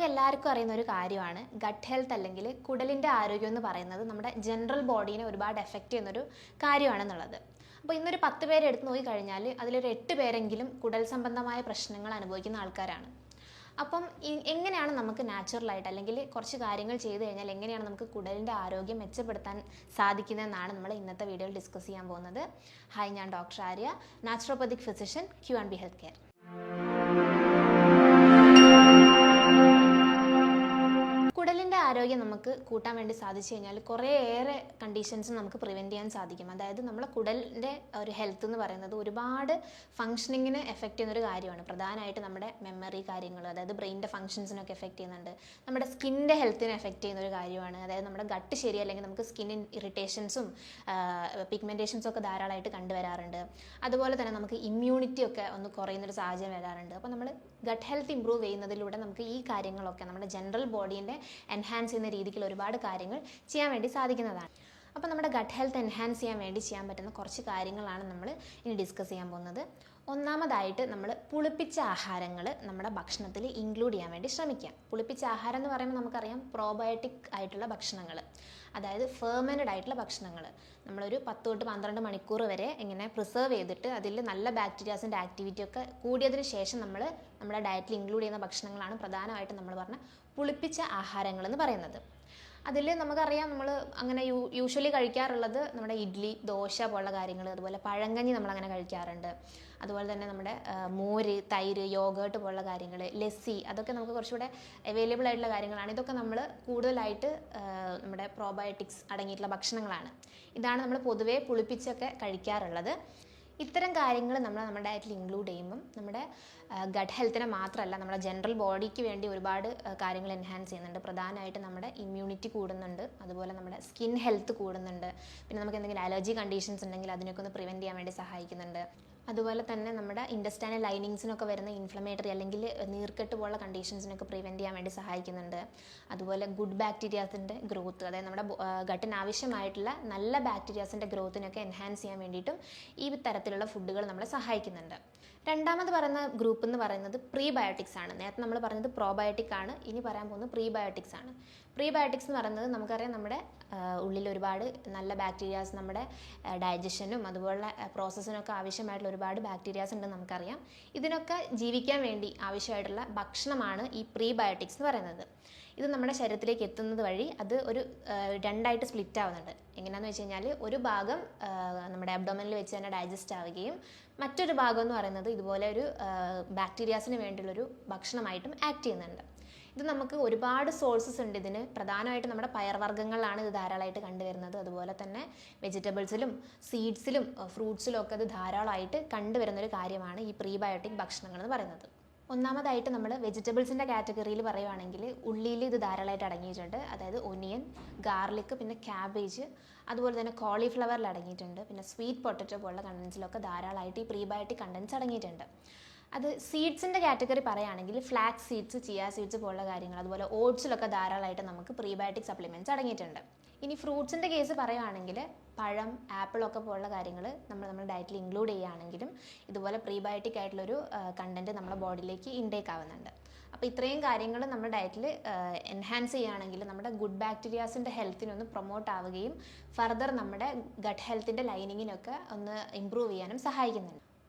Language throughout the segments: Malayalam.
നമുക്ക് എല്ലാവർക്കും അറിയുന്ന ഒരു കാര്യമാണ് ഗട്ട് ഹെൽത്ത് അല്ലെങ്കിൽ കുടലിൻ്റെ ആരോഗ്യം എന്ന് പറയുന്നത് നമ്മുടെ ജനറൽ ബോഡീനെ ഒരുപാട് എഫക്റ്റ് ചെയ്യുന്നൊരു കാര്യമാണെന്നുള്ളത്. അപ്പോൾ ഇന്നൊരു 10 പേരെ എടുത്ത് നോക്കിക്കഴിഞ്ഞാൽ അതിലൊരു 8 പേരെങ്കിലും കുടൽ സംബന്ധമായ പ്രശ്നങ്ങൾ അനുഭവിക്കുന്ന ആൾക്കാരാണ്. അപ്പം എങ്ങനെയാണ് നമുക്ക് നാച്ചുറലായിട്ട് അല്ലെങ്കിൽ കുറച്ച് കാര്യങ്ങൾ ചെയ്തു കഴിഞ്ഞാൽ എങ്ങനെയാണ് നമുക്ക് കുടലിൻ്റെ ആരോഗ്യം മെച്ചപ്പെടുത്താൻ സാധിക്കുന്നതെന്നാണ് നമ്മൾ ഇന്നത്തെ വീഡിയോയിൽ ഡിസ്കസ് ചെയ്യാൻ പോകുന്നത്. ഹായ്, ഞാൻ doctor Arya, naturopathic physician, Q&B health care. കുടലിൻ്റെ ആരോഗ്യം നമുക്ക് കൂട്ടാൻ വേണ്ടി സാധിച്ചു കഴിഞ്ഞാൽ കുറേയേറെ കണ്ടീഷൻസ് നമുക്ക് പ്രിവെൻറ്റ് ചെയ്യാൻ സാധിക്കും. അതായത് നമ്മളെ കുടലിൻ്റെ ഒരു ഹെൽത്ത് എന്ന് പറയുന്നത് ഒരുപാട് ഫങ്ഷനിങ്ങിന് എഫക്റ്റ് ചെയ്യുന്നൊരു കാര്യമാണ്. പ്രധാനമായിട്ട് നമ്മുടെ മെമ്മറി കാര്യങ്ങൾ, അതായത് ബ്രെയിനിൻ്റെ ഫങ്ഷൻസിനൊക്കെ എഫക്റ്റ് ചെയ്യുന്നുണ്ട്. നമ്മുടെ സ്കിന്നിൻ്റെ ഹെൽത്തിനെ എഫക്റ്റ് ചെയ്യുന്ന ഒരു കാര്യമാണ്. അതായത് നമ്മുടെ ഗട്ട് ശരിയല്ലെങ്കിൽ നമുക്ക് സ്കിന്നിൻ ഇറിറ്റേഷൻസും പിഗ്മെൻറ്റേഷൻസും ഒക്കെ ധാരാളമായിട്ട് കണ്ടുവരാറുണ്ട്. അതുപോലെ തന്നെ നമുക്ക് ഇമ്മ്യൂണിറ്റി ഒക്കെ ഒന്ന് കുറയുന്നൊരു സാഹചര്യം വരാറുണ്ട്. അപ്പോൾ നമ്മൾ ഗട്ട് ഹെൽത്ത് ഇമ്പ്രൂവ് ചെയ്യുന്നതിലൂടെ നമുക്ക് ഈ കാര്യങ്ങളൊക്കെ നമ്മുടെ ജനറൽ ബോഡീൻ്റെ എൻഹാൻസ് ചെയ്യുന്ന രീതിയിൽ ഒരുപാട് കാര്യങ്ങൾ ചെയ്യാൻ വേണ്ടി സാധിക്കുന്നതാണ്. അപ്പോൾ നമ്മുടെ ഗട്ട് ഹെൽത്ത് എൻഹാൻസ് ചെയ്യാൻ വേണ്ടി ചെയ്യാൻ പറ്റുന്ന കുറച്ച് കാര്യങ്ങളാണ് നമ്മൾ ഇനി ഡിസ്കസ് ചെയ്യാൻ പോകുന്നത്. ഒന്നാമതായിട്ട് നമ്മൾ പുളിപ്പിച്ച ആഹാരങ്ങൾ നമ്മുടെ ഭക്ഷണത്തിൽ ഇൻക്ലൂഡ് ചെയ്യാൻ വേണ്ടി ശ്രമിക്കാം. പുളിപ്പിച്ച ആഹാരം എന്ന് പറയുമ്പോൾ നമുക്കറിയാം പ്രോബയോട്ടിക് ആയിട്ടുള്ള ഭക്ഷണങ്ങൾ, അതായത് ഫെർമെൻറ്റഡ് ആയിട്ടുള്ള ഭക്ഷണങ്ങൾ നമ്മളൊരു 10 തൊട്ട് 12 മണിക്കൂർ വരെ ഇങ്ങനെ പ്രിസർവ് ചെയ്തിട്ട് അതിൽ നല്ല ബാക്ടീരിയാസിൻ്റെ ആക്ടിവിറ്റി ഒക്കെ കൂടിയതിന് ശേഷം നമ്മൾ നമ്മുടെ ഡയറ്റിൽ ഇൻക്ലൂഡ് ചെയ്യുന്ന ഭക്ഷണങ്ങളാണ് പ്രധാനമായിട്ടും നമ്മൾ പറഞ്ഞ പുളിപ്പിച്ച ആഹാരങ്ങൾ എന്ന് പറയുന്നത്. അതിൽ നമുക്കറിയാം നമ്മൾ അങ്ങനെ യൂഷ്വലി കഴിക്കാറുള്ളത് നമ്മുടെ ഇഡ്ഡലി, ദോശ പോലുള്ള കാര്യങ്ങൾ, അതുപോലെ പഴങ്കഞ്ഞി നമ്മളങ്ങനെ കഴിക്കാറുണ്ട്. അതുപോലെ തന്നെ നമ്മുടെ മോര്, തൈര്, യോഗേർട്ട് പോലുള്ള കാര്യങ്ങൾ, ലസ്സി, അതൊക്കെ നമുക്ക് കുറച്ചുകൂടെ അവൈലബിൾ ആയിട്ടുള്ള കാര്യങ്ങളാണ്. ഇതൊക്കെ നമ്മൾ കൂടുതലായിട്ട് നമ്മുടെ പ്രോബയോട്ടിക്സ് അടങ്ങിയിട്ടുള്ള ഭക്ഷണങ്ങളാണ്. ഇതാണ് നമ്മൾ പൊതുവേ പുളിപ്പിച്ചൊക്കെ കഴിക്കാറുള്ളത്. ഇത്തരം കാര്യങ്ങൾ നമ്മൾ നമ്മുടെ ഡയറ്റിൽ ഇൻക്ലൂഡ് ചെയ്യുമ്പം നമ്മുടെ ഗട്ട് ഹെൽത്തിനെ മാത്രമല്ല നമ്മുടെ ജനറൽ ബോഡിക്ക് വേണ്ടി ഒരുപാട് കാര്യങ്ങൾ എൻഹാൻസ് ചെയ്യുന്നുണ്ട്. പ്രധാനമായിട്ട് നമ്മുടെ ഇമ്മ്യൂണിറ്റി കൂടുന്നുണ്ട്, അതുപോലെ നമ്മുടെ സ്കിൻ ഹെൽത്ത് കൂടുന്നുണ്ട്. പിന്നെ നമുക്ക് എന്തെങ്കിലും അലർജി കണ്ടീഷൻസ് ഉണ്ടെങ്കിൽ അതിനൊക്കെ ഒന്ന് പ്രിവെൻറ്റ് ചെയ്യാൻ വേണ്ടി സഹായിക്കുന്നുണ്ട്. അതുപോലെ തന്നെ നമ്മുടെ ഇൻറ്റസ്റ്റൈനൽ ലൈനിങ്സിനൊക്കെ വരുന്ന ഇൻഫ്ലമേറ്ററി അല്ലെങ്കിൽ നീർക്കെട്ട് പോലുള്ള കണ്ടീഷൻസിനൊക്കെ പ്രിവെൻറ്റ് ചെയ്യാൻ വേണ്ടി സഹായിക്കുന്നുണ്ട്. അതുപോലെ ഗുഡ് ബാക്ടീരിയാസിൻ്റെ ഗ്രോത്ത്, അതായത് നമ്മുടെ ഗട്ടിന് ആവശ്യമായിട്ടുള്ള നല്ല ബാക്ടീരിയാസിൻ്റെ ഗ്രോത്തിനൊക്കെ എൻഹാൻസ് ചെയ്യാൻ വേണ്ടിയിട്ടും ഈ തരത്തിലുള്ള ഫുഡുകൾ നമ്മളെ സഹായിക്കുന്നുണ്ട്. രണ്ടാമത് പറയുന്ന ഗ്രൂപ്പ് എന്ന് പറയുന്നത് പ്രീബയോട്ടിക്സ് ആണ്. നേരത്തെ നമ്മൾ പറഞ്ഞത് പ്രോബയോട്ടിക് ആണ്, ഇനി പറയാൻ പോകുന്നത് പ്രീബയോട്ടിക്സ് ആണ്. പ്രീബയോട്ടിക്സ് എന്ന് പറയുന്നത് നമുക്കറിയാം നമ്മുടെ ഉള്ളിൽ ഒരുപാട് നല്ല ബാക്ടീരിയാസ് നമ്മുടെ ഡൈജഷനും അതുപോലുള്ള പ്രോസസ്സിനൊക്കെ ആവശ്യമായിട്ടുള്ള ഒരുപാട് ബാക്ടീരിയാസ് ഉണ്ടെന്ന് നമുക്കറിയാം. ഇതിനൊക്കെ ജീവിക്കാൻ വേണ്ടി ആവശ്യമായിട്ടുള്ള ഭക്ഷണമാണ് ഈ പ്രീബയോട്ടിക്സ് എന്ന് പറയുന്നത്. ഇത് നമ്മുടെ ശരീരത്തിലേക്ക് എത്തുന്നത് വഴി അത് ഒരു രണ്ടായിട്ട് സ്പ്ലിറ്റ് ആവുന്നുണ്ട്. എങ്ങനെയാണെന്ന് വെച്ച് കഴിഞ്ഞാൽ ഒരു ഭാഗം നമ്മുടെ അബ്ഡോമനിൽ വെച്ച് തന്നെ ഡൈജസ്റ്റ് ആവുകയും മറ്റൊരു ഭാഗം എന്ന് പറയുന്നത് ഇതുപോലെ ഒരു ബാക്ടീരിയാസിന് വേണ്ടിയുള്ളൊരു ഭക്ഷണമായിട്ടും ആക്ട് ചെയ്യുന്നുണ്ട്. ഇത് നമുക്ക് ഒരുപാട് സോഴ്സസ് ഉണ്ട് ഇതിന്. പ്രധാനമായിട്ട് നമ്മുടെ പയർവർഗ്ഗങ്ങളിലാണ് ഇത് ധാരാളമായിട്ട് കണ്ടുവരുന്നത്. അതുപോലെ തന്നെ വെജിറ്റബിൾസിലും സീഡ്സിലും ഫ്രൂട്ട്സിലും ഒക്കെ ഇത് ധാരാളമായിട്ട് കണ്ടുവരുന്നൊരു കാര്യമാണ് ഈ പ്രീബയോട്ടിക് ഭക്ഷണങ്ങൾ എന്ന് പറയുന്നത്. ഒന്നാമതായിട്ട് നമ്മൾ വെജിറ്റബിൾസിൻ്റെ കാറ്റഗറിയിൽ പറയുവാണെങ്കിൽ ഉള്ളിയിൽ ഇത് ധാരാളമായിട്ട് അടങ്ങിയിട്ടുണ്ട്. അതായത് ഒനിയൻ, ഗാർലിക്, പിന്നെ ക്യാബേജ്, അതുപോലെ തന്നെ കോളിഫ്ലവറിൽ അടങ്ങിയിട്ടുണ്ട്. പിന്നെ സ്വീറ്റ് പൊട്ടറ്റോ പോലുള്ള കണ്ടൻസിലൊക്കെ ധാരാളമായിട്ട് ഈ പ്രീബയോട്ടിക് കണ്ടൻസ് അടങ്ങിയിട്ടുണ്ട്. അത് സീഡ്സിൻ്റെ കാറ്റഗറി പറയുകയാണെങ്കിൽ ഫ്ലാക്സ് സീഡ്സ്, ചിയ സീഡ്സ് പോലുള്ള കാര്യങ്ങൾ, അതുപോലെ ഓട്സിലൊക്കെ ധാരാളമായിട്ട് നമുക്ക് പ്രീബയോട്ടിക് സപ്ലിമെൻറ്റ്സ് അടങ്ങിയിട്ടുണ്ട്. ഇനി ഫ്രൂട്ട്സിൻ്റെ കേസ് പറയുകയാണെങ്കിൽ പഴം, ആപ്പിളൊക്കെ പോലുള്ള കാര്യങ്ങൾ നമ്മുടെ ഡയറ്റിൽ ഇൻക്ലൂഡ് ചെയ്യുകയാണെങ്കിലും ഇതുപോലെ പ്രീബയോട്ടിക് ആയിട്ടുള്ളൊരു കണ്ടൻറ്റ് നമ്മുടെ ബോഡിയിലേക്ക് ഇൻടേക്ക് ആവുന്നുണ്ട്. അപ്പോൾ ഇത്രയും കാര്യങ്ങൾ നമ്മുടെ ഡയറ്റിൽ എൻഹാൻസ് ചെയ്യുകയാണെങ്കിൽ നമ്മുടെ ഗുഡ് ബാക്ടീരിയാസിൻ്റെ ഹെൽത്തിനൊന്ന് പ്രൊമോട്ട് ആവുകയും ഫർദർ നമ്മുടെ ഗട്ട് ഹെൽത്തിൻ്റെ ലൈനിങ്ങിനൊക്കെ ഒന്ന് ഇമ്പ്രൂവ് ചെയ്യാനും സഹായിക്കുന്നുണ്ട്.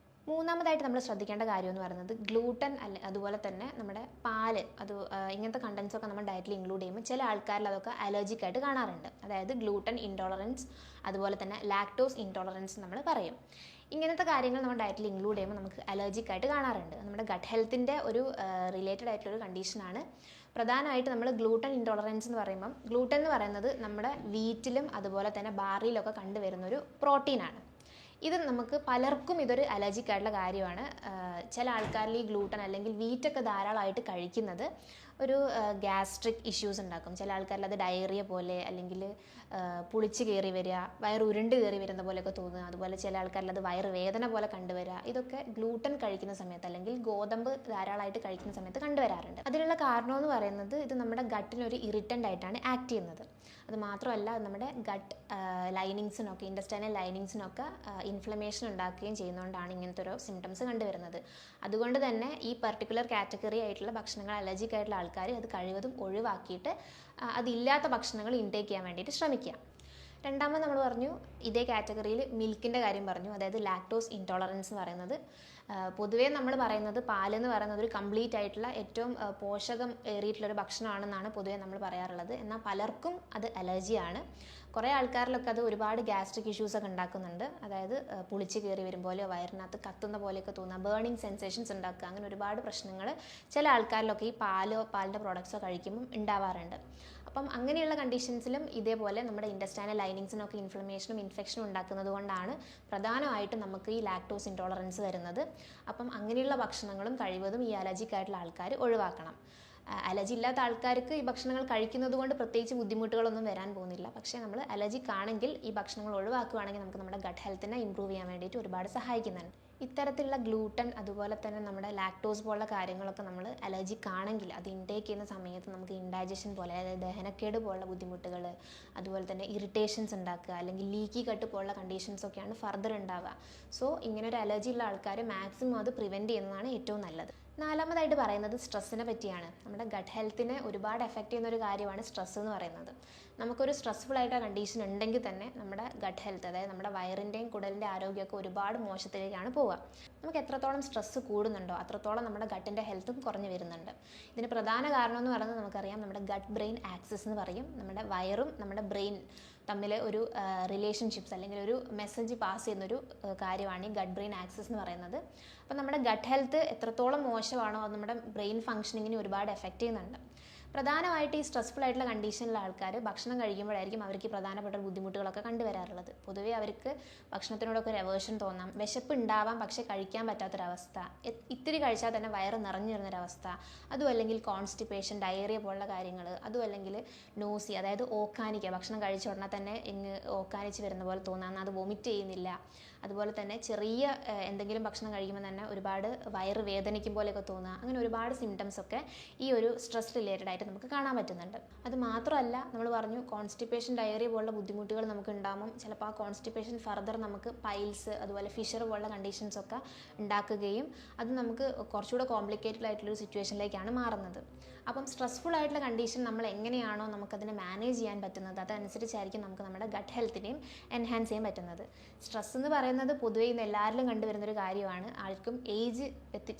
മൂന്നാമതായിട്ട് നമ്മൾ ശ്രദ്ധിക്കേണ്ട കാര്യം എന്ന് പറയുന്നത് ഗ്ലൂട്ടൻ അതുപോലെ തന്നെ നമ്മുടെ പാല്, ഇങ്ങനത്തെ കണ്ടൻസൊക്കെ നമ്മൾ ഡയറ്റിൽ ഇൻക്ലൂഡ് ചെയ്യുമ്പോൾ ചില ആൾക്കാരിൽ അതൊക്കെ അലർജിക് ആയിട്ട് കാണാറുണ്ട്. അതായത് ഗ്ലൂട്ടൻ ഇൻടോളറൻസ്, അതുപോലെ തന്നെ ലാക്ടോസ് ഇൻടോളറൻസ് നമ്മൾ പറയും. ഇങ്ങനത്തെ കാര്യങ്ങൾ നമ്മുടെ ഡയറ്റിൽ ഇൻക്ലൂഡ് ചെയ്യുമ്പോൾ നമുക്ക് അലർജിക് ആയിട്ട് കാണാറുണ്ട്. നമ്മുടെ ഗട്ട് ഹെൽത്തിൻ്റെ ഒരു റിലേറ്റഡ് ആയിട്ടുള്ളൊരു കണ്ടീഷനാണ്. പ്രധാനമായിട്ട് നമ്മൾ ഗ്ലൂട്ടൻ ഇൻടോളറൻസ് എന്ന് പറയുമ്പം ഗ്ലൂട്ടൻ എന്ന് പറയുന്നത് നമ്മുടെ വീറ്റിലും അതുപോലെ തന്നെ ബാർലിയിലൊക്കെ കണ്ടുവരുന്നൊരു പ്രോട്ടീനാണ്. ഇത് നമുക്ക് പലർക്കും ഇതൊരു അലർജിക് ആയിട്ടുള്ള കാര്യമാണ്. ചില ആൾക്കാരിൽ ഈ ഗ്ലൂട്ടൻ അല്ലെങ്കിൽ വീറ്റൊക്കെ ധാരാളമായിട്ട് കഴിക്കുന്നത് ഒരു ഗ്യാസ്ട്രിക് ഇഷ്യൂസ് ഉണ്ടാക്കും. ചില ആൾക്കാരിൽ അത് ഡയറിയ പോലെ അല്ലെങ്കിൽ പുളിച്ച് കയറി വരിക, വയറ് ഉരുണ്ട് കയറി വരുന്ന പോലെയൊക്കെ തോന്നുക. അതുപോലെ ചില ആൾക്കാരിൽ അത് വയറ് വേദന പോലെ കണ്ടുവരിക. ഇതൊക്കെ ഗ്ലൂട്ടൻ കഴിക്കുന്ന സമയത്ത് അല്ലെങ്കിൽ ഗോതമ്പ് ധാരാളമായിട്ട് കഴിക്കുന്ന സമയത്ത് കണ്ടുവരാറുണ്ട്. അതിനുള്ള കാരണം എന്ന് പറയുന്നത് ഇത് നമ്മുടെ ഗട്ടിനൊരു ഇറിറ്റൻ്റ് ആയിട്ടാണ് ആക്ട് ചെയ്യുന്നത്. അത് മാത്രമല്ല നമ്മുടെ ഗട്ട് ലൈനിങ്സിനൊക്കെ ഇൻറ്റസ്റ്റൈനൽ ലൈനിങ്സിനൊക്കെ ഇൻഫ്ലമേഷൻ ഉണ്ടാക്കുകയും ചെയ്യുന്നതുകൊണ്ടാണ് ഇങ്ങനത്തെ ഒരു സിംറ്റംസ് കണ്ടുവരുന്നത്. അതുകൊണ്ട് തന്നെ ഈ പർട്ടിക്കുലർ കാറ്റഗറി ആയിട്ടുള്ള ഭക്ഷണങ്ങൾ അലർജിക് ആയിട്ടുള്ള ആൾക്കാർ അത് കഴിവതും ഒഴിവാക്കിയിട്ട് അതില്ലാത്ത ഭക്ഷണങ്ങൾ ഇൻടേക്ക് ചെയ്യാൻ വേണ്ടിയിട്ട് ശ്രമിക്കുക. രണ്ടാമത് നമ്മൾ പറഞ്ഞു ഇതേ കാറ്റഗറിയിൽ മിൽക്കിൻ്റെ കാര്യം പറഞ്ഞു, അതായത് ലാക്ടോസ് ഇൻടോളറൻസ് എന്ന് പറയുന്നത്. പൊതുവേ നമ്മൾ പറയുന്നത് പാലെന്ന് പറയുന്നത് ഒരു കംപ്ലീറ്റ് ആയിട്ടുള്ള ഏറ്റവും പോഷകം ഏറിയിട്ടുള്ളൊരു ഭക്ഷണമാണെന്നാണ് പൊതുവേ നമ്മൾ പറയാറുള്ളത്. എന്നാൽ പലർക്കും അത് അലർജിയാണ്. കുറേ ആൾക്കാരിലൊക്കെ അത് ഒരുപാട് ഗ്യാസ്ട്രിക് ഇഷ്യൂസൊക്കെ ഉണ്ടാക്കുന്നുണ്ട്. അതായത് പുളിച്ച് കയറി വരുമ്പോലെയോ വയറിനകത്ത് കത്തുന്ന പോലെയൊക്കെ തോന്നുക, ബേണിംഗ് സെൻസേഷൻസ് ഉണ്ടാക്കുക, അങ്ങനെ ഒരുപാട് പ്രശ്നങ്ങൾ ചില ആൾക്കാരിലൊക്കെ ഈ പാലിൻ്റെ പ്രോഡക്ട്സോ കഴിക്കുമ്പം ഉണ്ടാവാറുണ്ട്. അപ്പം അങ്ങനെയുള്ള കണ്ടീഷൻസിലും ഇതേപോലെ നമ്മുടെ ഇൻറ്റസ്റ്റൈനൽ ലൈനിങ്സിനൊക്കെ ഇൻഫ്ലമേഷനും ഇൻഫെക്ഷനും ഉണ്ടാക്കുന്നത് കൊണ്ടാണ് പ്രധാനമായിട്ടും നമുക്ക് ഈ ലാക്ടോസ് ഇൻടോളറൻസ് വരുന്നത്. അപ്പം അങ്ങനെയുള്ള ഭക്ഷണങ്ങളും കഴിവതും ഈ അലർജിക് ആയിട്ടുള്ള ആൾക്കാർ ഒഴിവാക്കണം. അലർജി ഇല്ലാത്ത ആൾക്കാർക്ക് ഈ ഭക്ഷണങ്ങൾ കഴിക്കുന്നത് കൊണ്ട് പ്രത്യേകിച്ച് ബുദ്ധിമുട്ടുകളൊന്നും വരാൻ പോകുന്നില്ല. പക്ഷേ നമ്മൾ അലർജിക് ആണെങ്കിൽ ഈ ഭക്ഷണങ്ങൾ ഒഴിവാക്കുകയാണെങ്കിൽ നമുക്ക് നമ്മുടെ ഗട്ട് ഹെൽത്തിനെ ഇമ്പ്രൂവ് ചെയ്യാൻ വേണ്ടിയിട്ട് ഒരുപാട് സഹായിക്കുന്നുണ്ട്. ഇത്തരത്തിലുള്ള ഗ്ലൂട്ടൻ അതുപോലെ തന്നെ നമ്മുടെ ലാക്ടോസ് പോലുള്ള കാര്യങ്ങളൊക്കെ നമ്മൾ അലർജിക് ആണെങ്കിൽ അത് ഇൻടേക്ക് ചെയ്യുന്ന സമയത്ത് നമുക്ക് ഇൻഡൈജഷൻ പോലെ, അതായത് ദഹനക്കേട് പോലുള്ള ബുദ്ധിമുട്ടുകൾ, അതുപോലെ തന്നെ ഇറിറ്റേഷൻസ് ഉണ്ടാക്കുക, അല്ലെങ്കിൽ ലീക്കി കട്ട് പോലുള്ള കണ്ടീഷൻസൊക്കെയാണ് ഫർദർ ഉണ്ടാവുക. സോ ഇങ്ങനെ ഒരു അലർജി ഉള്ള ആൾക്കാർ മാക്സിമം അത് പ്രിവെൻറ്റ് ചെയ്യുന്നതാണ് ഏറ്റവും നല്ലത്. നാലാമതായിട്ട് പറയുന്നത് സ്ട്രെസ്സിനെ പറ്റിയാണ്. നമ്മുടെ ഗട്ട് ഹെൽത്തിനെ ഒരുപാട് എഫക്റ്റ് ചെയ്യുന്ന ഒരു കാര്യമാണ് സ്ട്രെസ് എന്ന് പറയുന്നത്. നമുക്കൊരു സ്ട്രെസ്ഫുൾ ആയിട്ട് കണ്ടീഷൻ ഉണ്ടെങ്കിൽ തന്നെ നമ്മുടെ ഗട്ട് ഹെൽത്ത്, അതായത് നമ്മുടെ വയറിൻ്റെയും കുടലിൻ്റെ ആരോഗ്യമൊക്കെ ഒരുപാട് മോശത്തിലേക്കാണ് പോവുക. നമുക്ക് എത്രത്തോളം സ്ട്രെസ്സ് കൂടുന്നുണ്ടോ അത്രത്തോളം നമ്മുടെ ഗട്ടിൻ്റെ ഹെൽത്തും കുറഞ്ഞു വരുന്നുണ്ട്. ഇതിന് പ്രധാന കാരണം എന്ന് പറയുന്നത് നമുക്കറിയാം, നമ്മുടെ ഗട്ട് ബ്രെയിൻ ആക്സിസ് എന്ന് പറയും. നമ്മുടെ വയറും നമ്മുടെ ബ്രെയിൻ തമ്മിൽ ഒരു റിലേഷൻഷിപ്സ് അല്ലെങ്കിൽ ഒരു മെസ്സേജ് പാസ് ചെയ്യുന്നൊരു കാര്യമാണ് ഈ ഗട്ട് ബ്രെയിൻ ആക്സിസ് എന്ന് പറയുന്നത്. അപ്പോൾ നമ്മുടെ ഗട്ട് ഹെൽത്ത് എത്രത്തോളം മോശമാണോ അത് നമ്മുടെ ബ്രെയിൻ ഫംഗ്ഷനിങ്ങിനെ ഒരുപാട് എഫക്റ്റ് ചെയ്യുന്നുണ്ട്. പ്രധാനമായിട്ട് ഈ സ്ട്രെസ്ഫുൾ ആയിട്ടുള്ള കണ്ടീഷനിലുള്ള ആൾക്കാർ ഭക്ഷണം കഴിക്കുമ്പോഴായിരിക്കും അവർക്ക് പ്രധാനപ്പെട്ട ബുദ്ധിമുട്ടുകളൊക്കെ കണ്ടുവരാറുള്ളത്. പൊതുവേ അവർക്ക് ഭക്ഷണത്തിനോടൊക്കെ ഒരു അവേർഷൻ തോന്നാം, വിശപ്പ് ഉണ്ടാവാം പക്ഷേ കഴിക്കാൻ പറ്റാത്തൊരവസ്ഥ, ഇത്തിരി കഴിച്ചാൽ തന്നെ വയറ് നിറഞ്ഞു വരുന്നൊരവസ്ഥ, അതും അല്ലെങ്കിൽ കോൺസ്റ്റിപ്പേഷൻ, ഡയറിയ പോലുള്ള കാര്യങ്ങൾ, അതും അല്ലെങ്കിൽ നോസി, അതായത് ഓക്കാനിക്കുക, ഭക്ഷണം കഴിച്ച ഉടനെ തന്നെ ഓക്കാനിച്ച് വരുന്ന പോലെ തോന്നാം, അത് വൊമിറ്റ് ചെയ്യുന്നില്ല. അതുപോലെ തന്നെ ചെറിയ എന്തെങ്കിലും ഭക്ഷണം കഴിക്കുമ്പോൾ തന്നെ ഒരുപാട് വയറ് വേദനിക്കും പോലെയൊക്കെ തോന്നുക, അങ്ങനെ ഒരുപാട് സിംറ്റംസ് ഒക്കെ ഈ ഒരു സ്ട്രെസ് റിലേറ്റഡ് ആയിട്ട് നമുക്ക് കാണാൻ പറ്റുന്നുണ്ട്. അത് മാത്രമല്ല, നമ്മൾ പറഞ്ഞു കോൺസ്റ്റിപ്പേഷൻ, ഡയറിയ പോലുള്ള ബുദ്ധിമുട്ടുകൾ നമുക്ക് ഉണ്ടാകും. ചിലപ്പോൾ ആ കോൺസ്റ്റിപ്പേഷൻ ഫർദർ നമുക്ക് പൈൽസ്, അതുപോലെ ഫിഷർ പോലുള്ള കണ്ടീഷൻസ് ഒക്കെ ഉണ്ടാക്കുകയും അത് നമുക്ക് കുറച്ചുകൂടെ കോംപ്ലിക്കേറ്റഡ് ആയിട്ടുള്ളൊരു സിറ്റുവേഷനിലേക്കാണ് മാറുന്നത്. അപ്പം സ്ട്രെസ്ഫുൾ ആയിട്ടുള്ള കണ്ടീഷൻ നമ്മൾ എങ്ങനെയാണോ നമുക്കതിനെ മാനേജ് ചെയ്യാൻ പറ്റുന്നത് അതനുസരിച്ചായിരിക്കും നമുക്ക് നമ്മുടെ ഗട്ട് ഹെൽത്തിനെയും എൻഹാൻസ് ചെയ്യാൻ പറ്റുന്നത്. സ്ട്രെസ് എന്ന് പറയുന്നത് പൊതുവേ ഇന്ന് എല്ലാവരിലും കണ്ടുവരുന്നൊരു കാര്യമാണ്. ആർക്കും ഏജ്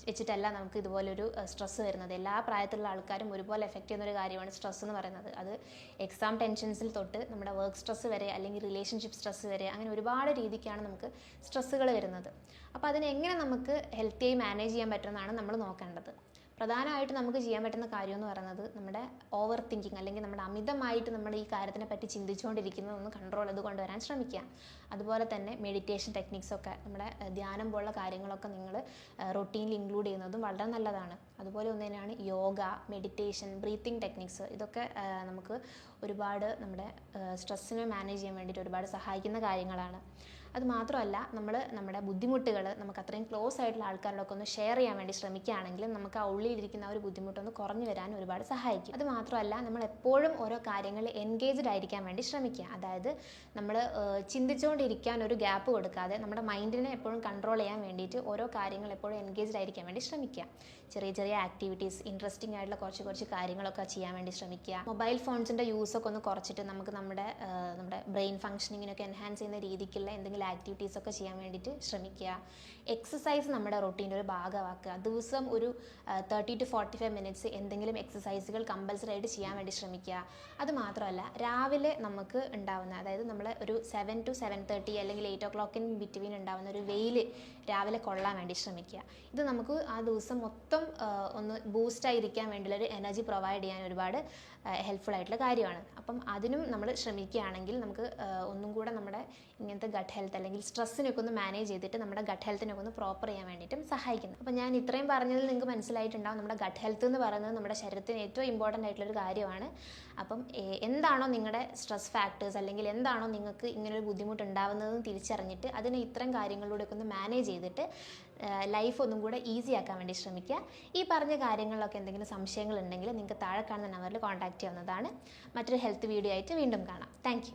വെച്ചിട്ടല്ല നമുക്ക് ഇതുപോലൊരു സ്ട്രെസ് വരുന്നത്. എല്ലാ പ്രായത്തിലുള്ള ആൾക്കാരും ഒരുപോലെ എഫക്റ്റ് ചെയ്യുന്നൊരു കാര്യമാണ് സ്ട്രെസ് എന്ന് പറയുന്നത്. അത് എക്സാം ടെൻഷൻസിൽ തൊട്ട് നമ്മുടെ വർക്ക് സ്ട്രെസ് വരെ, അല്ലെങ്കിൽ റിലേഷൻഷിപ്പ് സ്ട്രെസ് വരെ, അങ്ങനെ ഒരുപാട് രീതിക്കാണ് നമുക്ക് സ്ട്രെസ്സുകൾ വരുന്നത്. അപ്പോൾ അതിനെങ്ങനെ നമുക്ക് ഹെൽത്തിയായി മാനേജ് ചെയ്യാൻ പറ്റുമെന്നാണ് നമ്മൾ നോക്കേണ്ടത്. പ്രധാനമായിട്ട് നമുക്ക് ചെയ്യാൻ പറ്റുന്ന കാര്യം എന്ന് പറയുന്നത് നമ്മുടെ ഓവർ തിങ്കിങ്, അല്ലെങ്കിൽ നമ്മുടെ അമിതമായിട്ട് നമ്മൾ ഈ കാര്യത്തിനെ പറ്റി ചിന്തിച്ചുകൊണ്ടിരിക്കുന്നതൊന്ന് കൺട്രോൾ ചെയ്ത് കൊണ്ടുവരാൻ ശ്രമിക്കുക. അതുപോലെ തന്നെ മെഡിറ്റേഷൻ ടെക്നിക്സൊക്കെ, നമ്മുടെ ധ്യാനം പോലുള്ള കാര്യങ്ങളൊക്കെ നിങ്ങൾ റൊട്ടീനിൽ ഇൻക്ലൂഡ് ചെയ്യുന്നതും വളരെ നല്ലതാണ്. അതുപോലെ ഒന്ന് തന്നെയാണ് യോഗ, മെഡിറ്റേഷൻ, ബ്രീത്തിങ് ടെക്നിക്സ്. ഇതൊക്കെ നമുക്ക് ഒരുപാട് നമ്മുടെ സ്ട്രെസ്സിനെ മാനേജ് ചെയ്യാൻ വേണ്ടിയിട്ട് ഒരുപാട് സഹായിക്കുന്ന കാര്യങ്ങളാണ്. അത് മാത്രമല്ല, നമ്മൾ നമ്മുടെ ബുദ്ധിമുട്ടുകൾ നമുക്ക് അത്രയും ക്ലോസ് ആയിട്ടുള്ള ആൾക്കാരോടൊക്കെ ഒന്ന് ഷെയർ ചെയ്യാൻ വേണ്ടി ശ്രമിക്കുകയാണെങ്കിൽ നമുക്ക് ആ ഉള്ളിലിരിക്കുന്ന ആ ഒരു ബുദ്ധിമുട്ടൊന്ന് കുറഞ്ഞു വരാൻ ഒരുപാട് സഹായിക്കും. അത് മാത്രമല്ല, നമ്മൾ എപ്പോഴും ഓരോ കാര്യങ്ങളിൽ എൻഗേജ്ഡ് ആയിരിക്കാൻ വേണ്ടി ശ്രമിക്കുക. അതായത് നമ്മൾ ചിന്തിച്ചുകൊണ്ടിരിക്കാൻ ഒരു ഗ്യാപ്പ് കൊടുക്കാതെ നമ്മുടെ മൈൻഡിനെ എപ്പോഴും കൺട്രോൾ ചെയ്യാൻ വേണ്ടിയിട്ട് ഓരോ കാര്യങ്ങൾ എപ്പോഴും എൻഗേജ്ഡ് ആയിരിക്കാൻ വേണ്ടി ശ്രമിക്കുക. ചെറിയ ചെറിയ ആക്ടിവിറ്റീസ്, ഇൻട്രസ്റ്റിംഗ് ആയിട്ടുള്ള കുറച്ച് കാര്യങ്ങളൊക്കെ ചെയ്യാൻ വേണ്ടി ശ്രമിക്കുക. മൊബൈൽ ഫോൺസിൻ്റെ യൂസൊക്കെ ഒന്ന് കുറച്ചിട്ട് നമുക്ക് നമ്മുടെ ബ്രെയിൻ ഫംഗ്ഷനിങ്ങിനൊക്കെ എൻഹാൻസ് ചെയ്യുന്ന രീതിക്കുള്ള എന്തെങ്കിലും ആക്ടിവിറ്റീസൊക്കെ ചെയ്യാൻ വേണ്ടിയിട്ട് ശ്രമിക്കുക. എക്സസൈസ് നമ്മുടെ റൊട്ടീൻ്റെ ഒരു ഭാഗമാക്കുക. ദിവസം ഒരു 30 to 45 മിനിറ്റ്സ് എന്തെങ്കിലും എക്സസൈസുകൾ കമ്പൽസറി ആയിട്ട് ചെയ്യാൻ വേണ്ടി ശ്രമിക്കുക. അത് മാത്രമല്ല, രാവിലെ നമുക്ക് ഉണ്ടാവുന്ന, അതായത് നമ്മൾ ഒരു 7 to 7:30 അല്ലെങ്കിൽ 8 o'clock ബിറ്റ്വീൻ ഉണ്ടാവുന്ന ഒരു വെയിൽ രാവിലെ കൊള്ളാൻ വേണ്ടി ശ്രമിക്കുക. ഇത് നമുക്ക് ആ ദിവസം മൊത്തം ഒന്ന് ബൂസ്റ്റായിരിക്കാൻ വേണ്ടിയുള്ളൊരു എനർജി പ്രൊവൈഡ് ചെയ്യാൻ ഒരുപാട് ഹെൽപ്ഫുൾ ആയിട്ടുള്ള കാര്യമാണ്. അപ്പം അതിനും നമ്മൾ ശ്രമിക്കുകയാണെങ്കിൽ നമുക്ക് ഒന്നും കൂടെ നമ്മുടെ ഇങ്ങനത്തെ ഗട്ട് ഹെൽത്ത് അല്ലെങ്കിൽ സ്ട്രെസ്സിനൊക്കെ ഒന്ന് മാനേജ് ചെയ്തിട്ട് നമ്മുടെ ഗട്ട് ഹെൽത്തിനൊക്കെ ഒന്ന് പ്രോപ്പർ ചെയ്യാൻ വേണ്ടിയിട്ടും സഹായിക്കുന്നു. അപ്പം ഞാൻ ഇത്രയും പറഞ്ഞതിൽ നിങ്ങൾക്ക് മനസ്സിലായിട്ടുണ്ടാവും നമ്മുടെ ഗട്ട് ഹെൽത്ത് എന്ന് പറയുന്നത് നമ്മുടെ ശരീരത്തിന് ഏറ്റവും ഇമ്പോർട്ടൻ്റ് ആയിട്ടുള്ളൊരു കാര്യമാണ്. അപ്പം എന്താണോ നിങ്ങളുടെ സ്ട്രെസ് ഫാക്ടേഴ്സ്, അല്ലെങ്കിൽ എന്താണോ നിങ്ങൾക്ക് ഇങ്ങനൊരു ബുദ്ധിമുട്ട് ഉണ്ടാവുന്നതെന്ന് തിരിച്ചറിഞ്ഞിട്ട് അതിനെ ഇത്തരം കാര്യങ്ങളിലൂടെയൊക്കെ ഒന്ന് മാനേജ് ചെയ്തിട്ട് ലൈഫ് ഒന്നും കൂടെ ഈസി ആക്കാൻ വേണ്ടി ശ്രമിക്കുക. ഈ പറഞ്ഞ കാര്യങ്ങളിലൊക്കെ എന്തെങ്കിലും സംശയങ്ങളുണ്ടെങ്കിൽ നിങ്ങൾക്ക് താഴെ കാണുന്ന നമ്പറിൽ കോൺടാക്റ്റ് ചെയ്യാവുന്നതാണ്. മറ്റൊരു ഹെൽത്ത് വീഡിയോ ആയിട്ട് വീണ്ടും കാണാം. Thank you.